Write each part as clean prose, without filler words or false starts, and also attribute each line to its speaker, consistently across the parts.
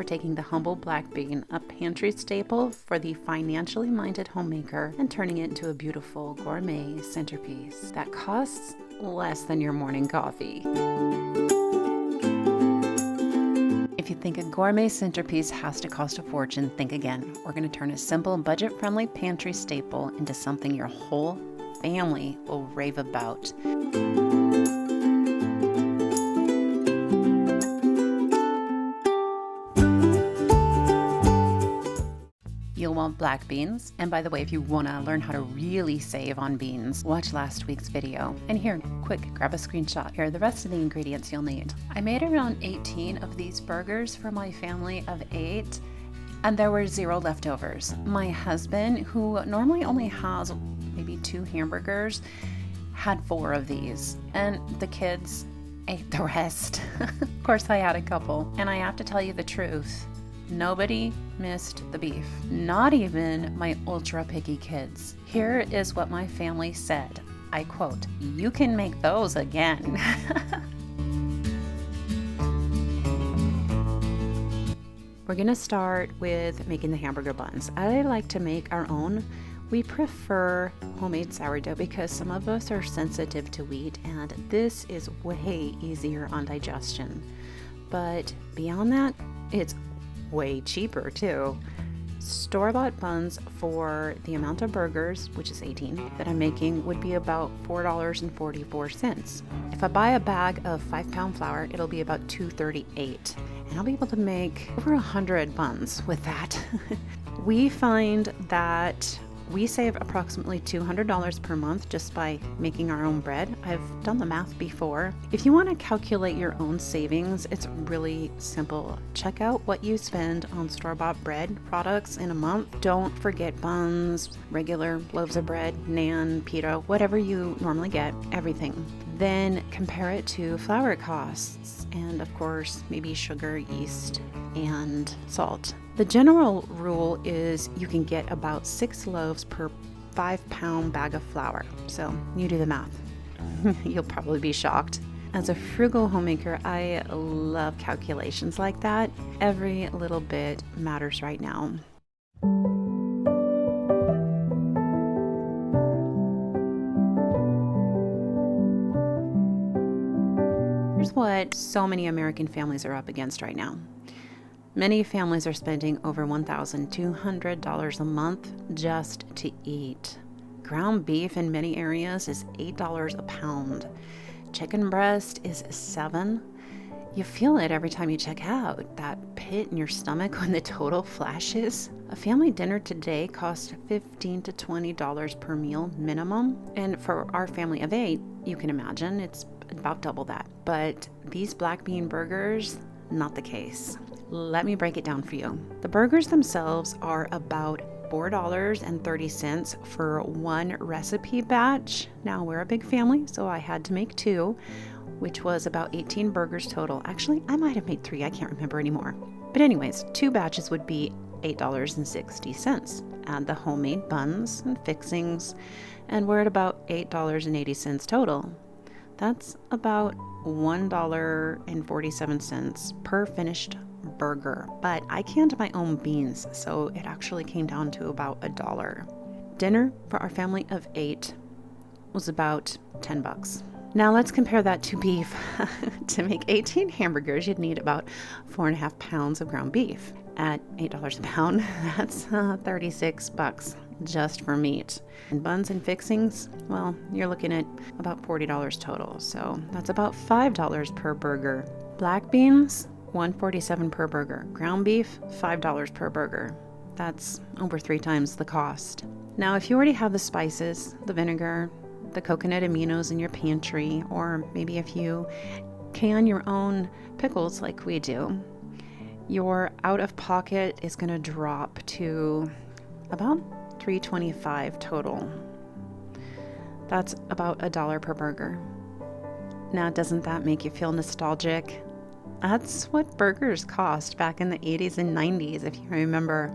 Speaker 1: we're taking the humble black bean, a pantry staple for the financially minded homemaker, and turning it into a beautiful gourmet centerpiece that costs less than your morning coffee. If you think a gourmet centerpiece has to cost a fortune, think again. We're going to turn a simple, budget-friendly pantry staple into something your whole family will rave about. You'll want black beans. And by the way, if you want to learn how to really save on beans, watch last week's video. And here, quick, grab a screenshot. Here are the rest of the ingredients you'll need. I made around 18 of these burgers for my family of 8, and there were 0 leftovers. My husband, who normally only has maybe 2 hamburgers, had 4 of these, and the kids ate the rest. Of course, I had a couple, and I have to tell you the truth. Nobody missed the beef, not even my ultra picky kids. Here is what my family said. I quote, "You can make those again." We're gonna start with making the hamburger buns. I like to make our own. We prefer homemade sourdough because some of us are sensitive to wheat, and this is way easier on digestion. But beyond that, it's way cheaper too. Store-bought buns for the amount of burgers, which is 18, that I'm making would be about $4.44. If I buy a bag of 5-pound flour, it'll be about $2.38. And I'll be able to make over 100 buns with that. We find that we save approximately $200 per month just by making our own bread. I've done the math before. If you want to calculate your own savings, it's really simple. Check out what you spend on store-bought bread products in a month. Don't forget buns, regular loaves of bread, naan, pita, whatever you normally get, everything. Then compare it to flour costs and, of course, maybe sugar, yeast, and salt. The general rule is you can get about 6 loaves per 5-pound bag of flour. So you do the math. You'll probably be shocked. As a frugal homemaker, I love calculations like that. Every little bit matters right now. Here's what so many American families are up against right now. Many families are spending over $1,200 a month just to eat. Ground beef in many areas is $8 a pound. Chicken breast is $7. You feel it every time you check out, that pit in your stomach when the total flashes. A family dinner today costs $15 to $20 per meal minimum. And for our family of 8, you can imagine it's about double that. But these black bean burgers, not the case. Let me break it down for you. The burgers themselves are about $4.30 for one recipe batch. Now, we're a big family, so I had to make 2, which was about 18 burgers total. Actually, I might have made 3, I can't remember anymore. But anyways, 2 batches would be $8.60. Add the homemade buns and fixings, and we're at about $8.80 total. That's about $1.47 per finished burger, but I canned my own beans, so it actually came down to about $1. Dinner for our family of 8 was about $10. Now let's compare that to beef. To make 18 hamburgers, you'd need about 4.5 pounds of ground beef. At $8 a pound, that's $36 just for meat. And buns and fixings, well, you're looking at about $40 total, so that's about $5 per burger. Black beans, $1.47 per burger. Ground beef, $5 per burger. That's over 3 times the cost. Now, if you already have the spices, the vinegar, the coconut aminos in your pantry, or maybe if you can your own pickles like we do, your out-of-pocket is going to drop to about $3.25 total. That's about $1 per burger. Now, doesn't that make you feel nostalgic? That's what burgers cost back in the 80s and 90s, if you remember.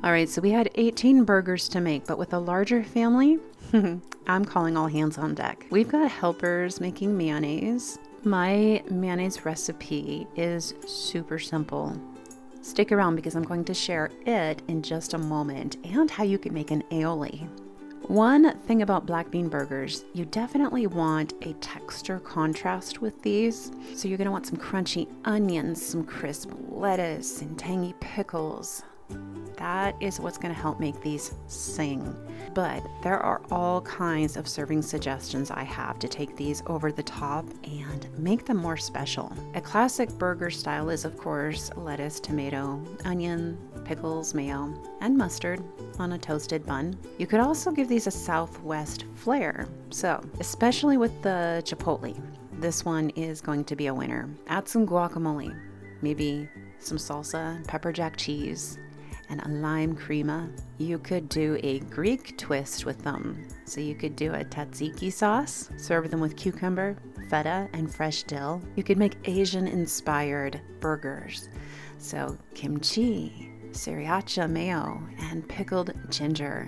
Speaker 1: All right, so we had 18 burgers to make, but with a larger family, I'm calling all hands on deck. We've got helpers making mayonnaise. My mayonnaise recipe is super simple. Stick around because I'm going to share it in just a moment and how you can make an aioli. One thing about black bean burgers, you definitely want a texture contrast with these. So you're gonna want some crunchy onions, some crisp lettuce, and tangy pickles. That is what's going to help make these sing. But there are all kinds of serving suggestions I have to take these over the top and make them more special. A classic burger style is, of course, lettuce, tomato, onion, pickles, mayo, and mustard on a toasted bun. You could also give these a Southwest flair. So, especially with the chipotle, this one is going to be a winner. Add some guacamole, maybe some salsa, pepper jack cheese, and a lime crema. You could do a Greek twist with them. So you could do a tzatziki sauce, serve them with cucumber, feta, and fresh dill. You could make Asian-inspired burgers. So kimchi, sriracha mayo, and pickled ginger.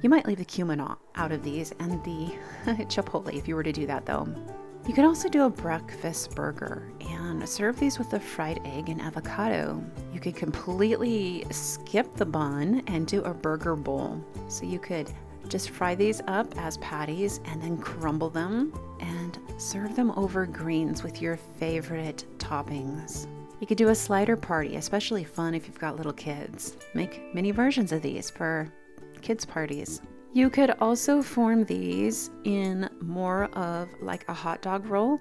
Speaker 1: You might leave the cumin out of these and the chipotle if you were to do that though. You could also do a breakfast burger and serve these with a fried egg and avocado. You could completely skip the bun and do a burger bowl. So you could just fry these up as patties and then crumble them and serve them over greens with your favorite toppings. You could do a slider party, especially fun if you've got little kids. Make mini versions of these for kids' parties. You could also form these in more of like a hot dog roll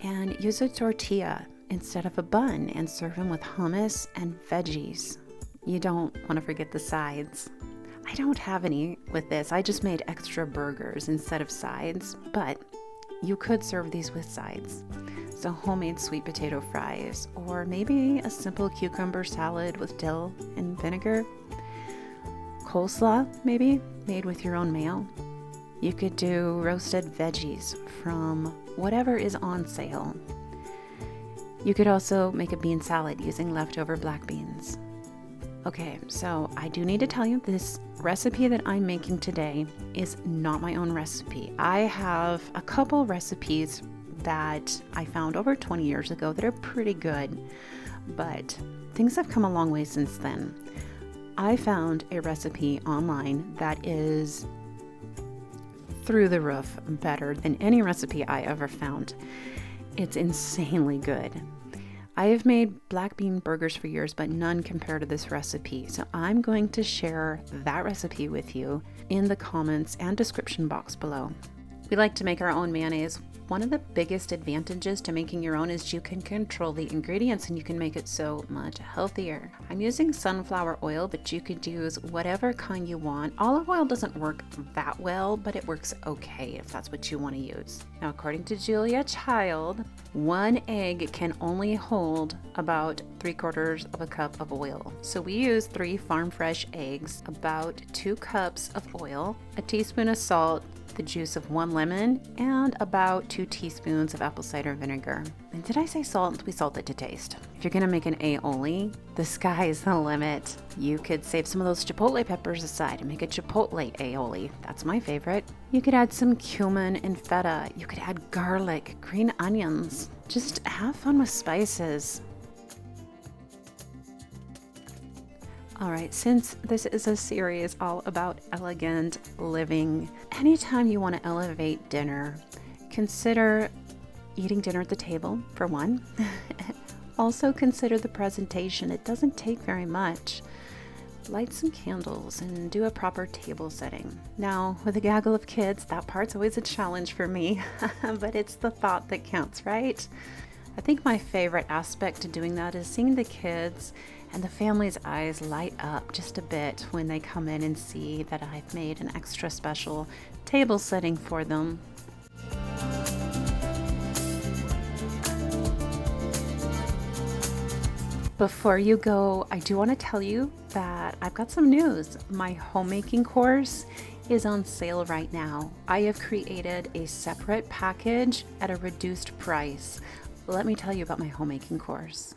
Speaker 1: and use a tortilla instead of a bun and serve them with hummus and veggies. You don't want to forget the sides. I don't have any with this. I just made extra burgers instead of sides, but you could serve these with sides. So homemade sweet potato fries, or maybe a simple cucumber salad with dill and vinegar. Coleslaw, maybe, made with your own mayo. You could do roasted veggies from whatever is on sale. You could also make a bean salad using leftover black beans. Okay, so I do need to tell you this recipe that I'm making today is not my own recipe. I have a couple recipes that I found over 20 years ago that are pretty good, but things have come a long way since then. I found a recipe online that is through the roof better than any recipe I ever found. It's insanely good. I have made black bean burgers for years, but none compare to this recipe. So I'm going to share that recipe with you in the comments and description box below. We like to make our own mayonnaise. One of the biggest advantages to making your own is you can control the ingredients and you can make it so much healthier. I'm using sunflower oil, but you could use whatever kind you want. Olive oil doesn't work that well, but it works okay if that's what you want to use. Now, according to Julia Child, 1 egg can only hold about 3/4 of a cup of oil. So we use 3 farm fresh eggs, about 2 cups of oil, a teaspoon of salt, the juice of 1 lemon, and about 2 teaspoons of apple cider vinegar. And did I say salt? We salt it to taste. If you're gonna make an aioli, the sky is the limit. You could save some of those chipotle peppers aside and make a chipotle aioli. That's my favorite. You could add some cumin and feta. You could add garlic, green onions. Just have fun with spices. All right, since this is a series all about elegant living, anytime you want to elevate dinner, consider eating dinner at the table, for one. Also consider the presentation. It doesn't take very much. Light some candles and do a proper table setting. Now, with a gaggle of kids, that part's always a challenge for me, but it's the thought that counts, right? I think my favorite aspect to doing that is seeing the kids and the family's eyes light up just a bit when they come in and see that I've made an extra special table setting for them. Before you go, I do want to tell you that I've got some news. My homemaking course is on sale right now. I have created a separate package at a reduced price. let me tell you about my homemaking course.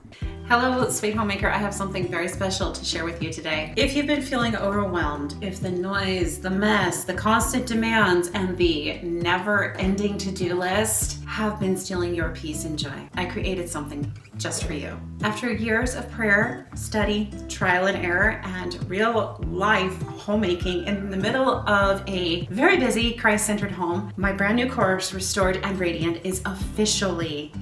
Speaker 2: Hello, sweet homemaker. I have something very special to share with you today. If you've been feeling overwhelmed, if the noise, the mess, the constant demands, and the never-ending to-do list have been stealing your peace and joy, I created something just for you. After years of prayer, study, trial and error, and real-life homemaking in the middle of a very busy, Christ-centered home, my brand new course, Restored and Radiant, is officially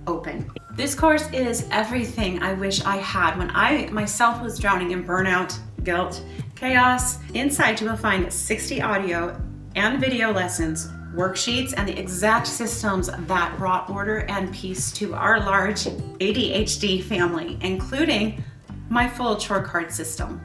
Speaker 2: open. This course is everything I wish I had when I myself was drowning in burnout, guilt, chaos. Inside you will find 60 audio and video lessons, worksheets, and the exact systems that brought order and peace to our large ADHD family, including my full chore card system.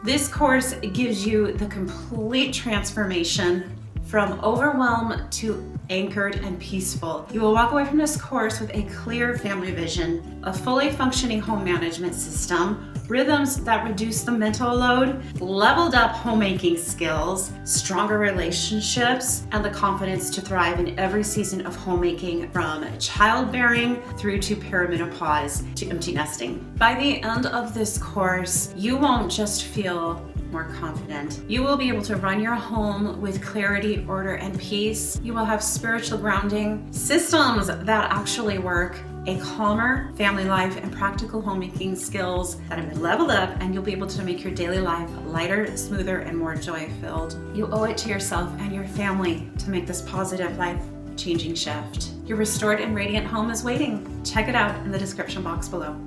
Speaker 2: This course gives you the complete transformation from overwhelm to anchored and peaceful. You will walk away from this course with a clear family vision, a fully functioning home management system, rhythms that reduce the mental load, leveled up homemaking skills, stronger relationships, and the confidence to thrive in every season of homemaking, from childbearing through to perimenopause to empty nesting. By the end of this course, you won't just feel more confident. You will be able to run your home with clarity, order, and peace. You will have spiritual grounding, systems that actually work, a calmer family life, and practical homemaking skills that have been leveled up, and you'll be able to make your daily life lighter, smoother, and more joy-filled. You owe it to yourself and your family to make this positive, life-changing shift. Your restored and radiant home is waiting. Check it out in the description box below.